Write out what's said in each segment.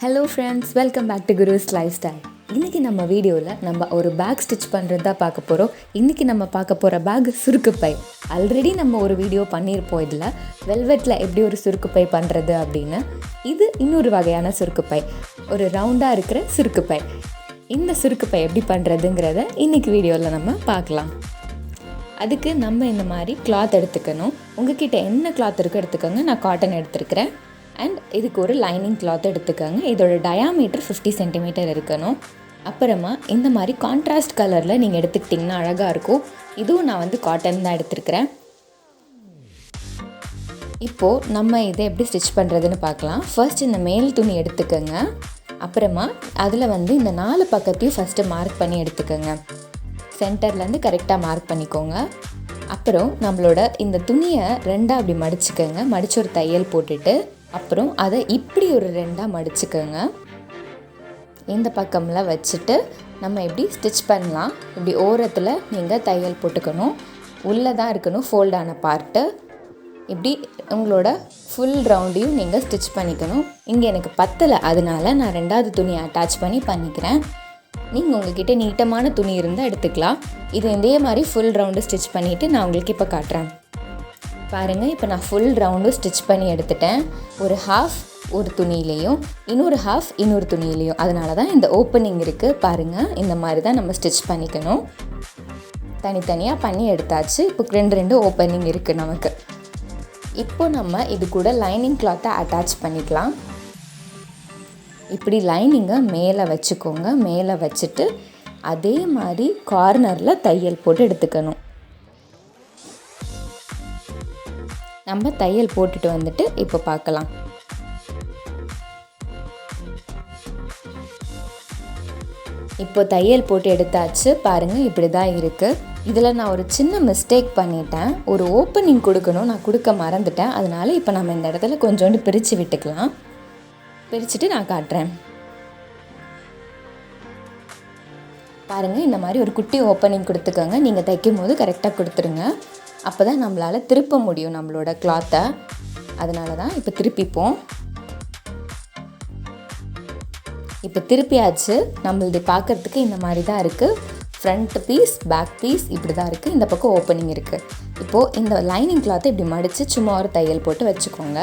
Hello friends, welcome back to Guru's Lifestyle. இன்னைக்கு நம்ம வீடியோல நம்ம ஒரு பேக் ஸ்டிச் பண்றதா பார்க்க போறோம். இன்னைக்கு நம்ம பார்க்க போற பேக் சுருக்குப்பை. ஆல்ரெடி நம்ம ஒரு வீடியோ பண்ணிருப்போம் இதுல வெல்வெட்ல எப்படி ஒரு சுருக்குப்பை பண்றது அப்படினு. இது இன்னொரு வகையான சுருக்குப்பை. ஒரு ரவுண்டா இருக்கிற சுருக்குப்பை. இந்த சுருக்குப்பை எப்படி பண்றதுங்கறத இன்னைக்கு வீடியோல நம்ம பார்க்கலாம். அதுக்கு நம்ம இந்த மாதிரி கிளாத் எடுத்துக்கணும். உங்ககிட்ட என்ன கிளாத் இருக்கு எடுத்துக்கங்க. நான் காட்டன் எடுத்துக்கிறேன். அண்ட் இதுக்கு ஒரு லைனிங் கிளாத் எடுத்துக்கோங்க. இதோட டயாமீட்டர் 50 சென்டிமீட்டர் இருக்கணும். அப்புறமா இந்த மாதிரி கான்ட்ராஸ்ட் கலரில் நீங்கள் எடுத்துக்கிட்டிங்கன்னா அழகாக இருக்கும். இதுவும் நான் காட்டன் தான் எடுத்துருக்கிறேன். இப்போது நம்ம இதை எப்படி ஸ்டிச் பண்ணுறதுன்னு பார்க்கலாம். ஃபர்ஸ்ட் இந்த மேல் துணி எடுத்துக்கோங்க. அப்புறமா அதில் இந்த 4 பக்கத்தையும் ஃபஸ்ட்டு மார்க் பண்ணி எடுத்துக்கோங்க. சென்டர்லேருந்து கரெக்டாக மார்க் பண்ணிக்கோங்க. அப்புறம் நம்மளோட இந்த துணியை ரெண்டாக அப்படி மடிச்சுக்கோங்க. மடித்து ஒரு தையல் போட்டுட்டு அப்புறம் அதை இப்படி ஒரு ரெண்டாக மடிச்சுக்கோங்க. இந்த பக்கம்லாம் வச்சுட்டு நம்ம எப்படி ஸ்டிச் பண்ணலாம். இப்படி ஓரத்தில் நீங்கள் தையல் போட்டுக்கணும். உள்ளே தான் இருக்கணும் ஃபோல்டான பார்ட்டு. இப்படி உங்களோட ஃபுல் ரவுண்டையும் நீங்கள் ஸ்டிச் பண்ணிக்கணும். இங்கே எனக்கு பத்தலை, அதனால நான் 2வது துணியை அட்டாச் பண்ணிக்கிறேன். நீங்கள் உங்கள்கிட்ட நீட்டமான துணி இருந்தால் எடுத்துக்கலாம். இது இதே மாதிரி ஃபுல் ரவுண்டு ஸ்டிச் பண்ணிவிட்டு நான் உங்களுக்கு இப்போ காட்டுறேன். பாருங்கள், இப்போ நான் ஃபுல் ரவுண்டு ஸ்டிச் பண்ணி எடுத்துட்டேன். ஒரு ஹாஃப் ஒரு துணியிலையும் இன்னொரு ஹாஃப் இன்னொரு துணியிலையும். அதனால தான் இந்த ஓப்பனிங் இருக்குது. பாருங்கள், இந்த மாதிரி தான் நம்ம ஸ்டிச் பண்ணிக்கணும். தனித்தனியாக பண்ணி எடுத்தாச்சு. இப்போ 2 ஓப்பனிங் இருக்குது நமக்கு. இப்போ நம்ம இது கூட லைனிங் கிளாத்தை அட்டாச் பண்ணிக்கலாம். இப்படி லைனிங்கை மேலே வச்சுக்கோங்க. மேலே வச்சுட்டு அதே மாதிரி கார்னரில் தையல் போட்டு எடுத்துக்கணும். நம்ம தையல் போட்டுட்டு வந்துட்டு இப்போ பார்க்கலாம். இப்போ தையல் போட்டு எடுத்தாச்சு. பாருங்கள், இப்படி தான் இருக்குது. இதில் நான் ஒரு சின்ன மிஸ்டேக் பண்ணிட்டேன். ஒரு ஓப்பனிங் கொடுக்கணும், நான் கொடுக்க மறந்துட்டேன். அதனால் இப்போ நம்ம இந்த இடத்துல கொஞ்சோண்டு பிரித்து விட்டுக்கலாம். பிரிச்சுட்டு நான் காட்டுறேன். பாருங்கள், இந்த மாதிரி ஒரு குட்டி ஓப்பனிங் கொடுத்துக்கோங்க. நீங்கள் தைக்கும் போது கரெக்டாக கொடுத்துருங்க. அப்போ தான் நம்மளால் திருப்ப முடியும் நம்மளோட கிளாத்தை. அதனால தான் இப்போ திருப்பிப்போம். இப்போ திருப்பியாச்சு. நம்மளது பார்க்குறதுக்கு இந்த மாதிரி தான் இருக்குது. ஃப்ரண்ட் பீஸ், பேக் பீஸ் இப்படி தான் இருக்குது. இந்த பக்கம் ஓப்பனிங் இருக்குது. இப்போது இந்த லைனிங் கிளாத்தை இப்படி மடித்து சும்மா ஒரு தையல் போட்டு வச்சுக்கோங்க.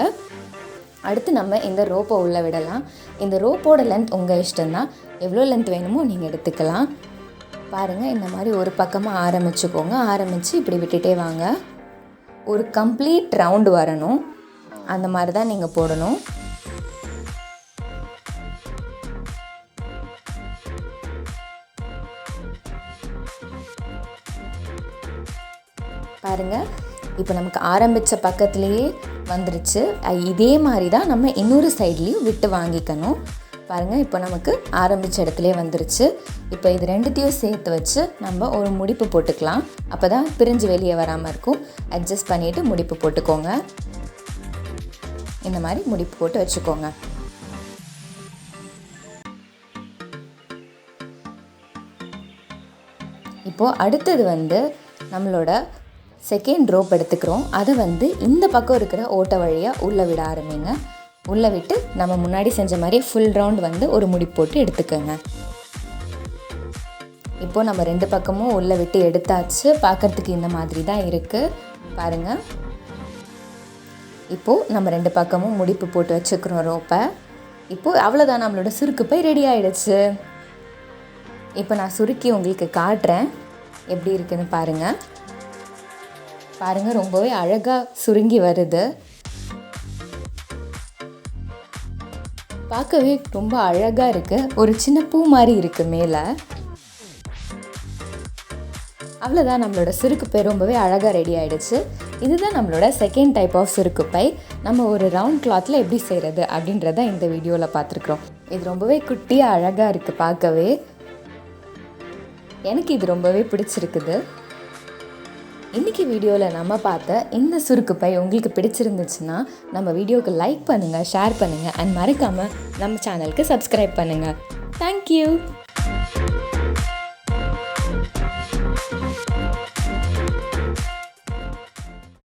அடுத்து நம்ம இந்த ரோப்பை உள்ளே விடலாம். இந்த ரோப்போட லென்த் உங்கள் இஷ்டம்தான். எவ்வளோ லென்த் வேணுமோ நீங்கள் எடுத்துக்கலாம். பாருங்கள், இந்த மாதிரி ஒரு பக்கமாக ஆரம்பிச்சுக்கோங்க. ஆரம்பித்து இப்படி விட்டுட்டே வாங்க. ஒரு கம்ப்ளீட் ரவுண்டு வரணும். அந்த மாதிரி தான் நீங்கள் போடணும். பாருங்கள், இப்போ நமக்கு ஆரம்பித்த பக்கத்துலேயே வந்துருச்சு. இதே மாதிரி தான் நம்ம இன்னொரு சைட்லேயும் விட்டு வாங்கிக்கணும். பாருங்கள், இப்போ நமக்கு ஆரம்பித்த இடத்துலேயே வந்துருச்சு. இப்போ இது 2த்தையும் சேர்த்து வச்சு நம்ம ஒரு முடிப்பு போட்டுக்கலாம். அப்போ தான் பிரிஞ்சு வெளியே வராமல் இருக்கும். அட்ஜஸ்ட் பண்ணிவிட்டு முடிப்பு போட்டுக்கோங்க. இந்த மாதிரி முடிப்பு போட்டு வச்சுக்கோங்க. இப்போது அடுத்தது நம்மளோட செகண்ட் ரோப் எடுத்துக்கிறோம். அதை இந்த பக்கம் இருக்கிற ஓட்டை வழியாக உள்ளே விட ஆரம்பிங்க. உள்ளே விட்டு நம்ம முன்னாடி செஞ்ச மாதிரி ஃபுல் ரவுண்ட் ஒரு முடிப்பு போட்டு எடுத்துக்கோங்க. இப்போது நம்ம 2 பக்கமும் உள்ளே விட்டு எடுத்தாச்சு. பார்க்குறதுக்கு இந்த மாதிரி தான் இருக்குது. பாருங்கள், இப்போது நம்ம 2 பக்கமும் முடிப்பு போட்டு வச்சுக்கிறோம் ரோப்பை. இப்போது அவ்வளோதான், நம்மளோட சுருக்குப்பை ரெடி ஆகிடுச்சு. இப்போ நான் சுருக்கி உங்களுக்கு காட்டுறேன் எப்படி இருக்குன்னு பாருங்கள். பாருங்கள், ரொம்பவே அழகாக சுருங்கி வருது. பார்க்கவே ரொம்ப அழகாக இருக்குது. ஒரு சின்ன பூ மாதிரி இருக்குது மேலே. அவ்வளோதான், நம்மளோட சுருக்குப்பை ரொம்பவே அழகாக ரெடி ஆகிடுச்சு. இதுதான் நம்மளோட செகண்ட் டைப் ஆஃப் சுருக்குப்பை. நம்ம ஒரு ரவுண்ட் கிளாத்தில் எப்படி செய்கிறது அப்படின்றத இந்த வீடியோவில் பார்த்துருக்குறோம். இது ரொம்பவே குட்டியாக அழகாக இருக்குது பார்க்கவே. எனக்கு இது ரொம்பவே பிடிச்சிருக்குது. இன்றைக்கி வீடியோவில் நம்ம பார்த்த இந்த சுருக்குப்பை உங்களுக்கு பிடிச்சிருந்துச்சுன்னா நம்ம வீடியோவுக்கு லைக் பண்ணுங்கள், ஷேர் பண்ணுங்கள் அண்ட் மறக்காமல் நம்ம சேனலுக்கு சப்ஸ்கிரைப் பண்ணுங்கள். தேங்க்யூ.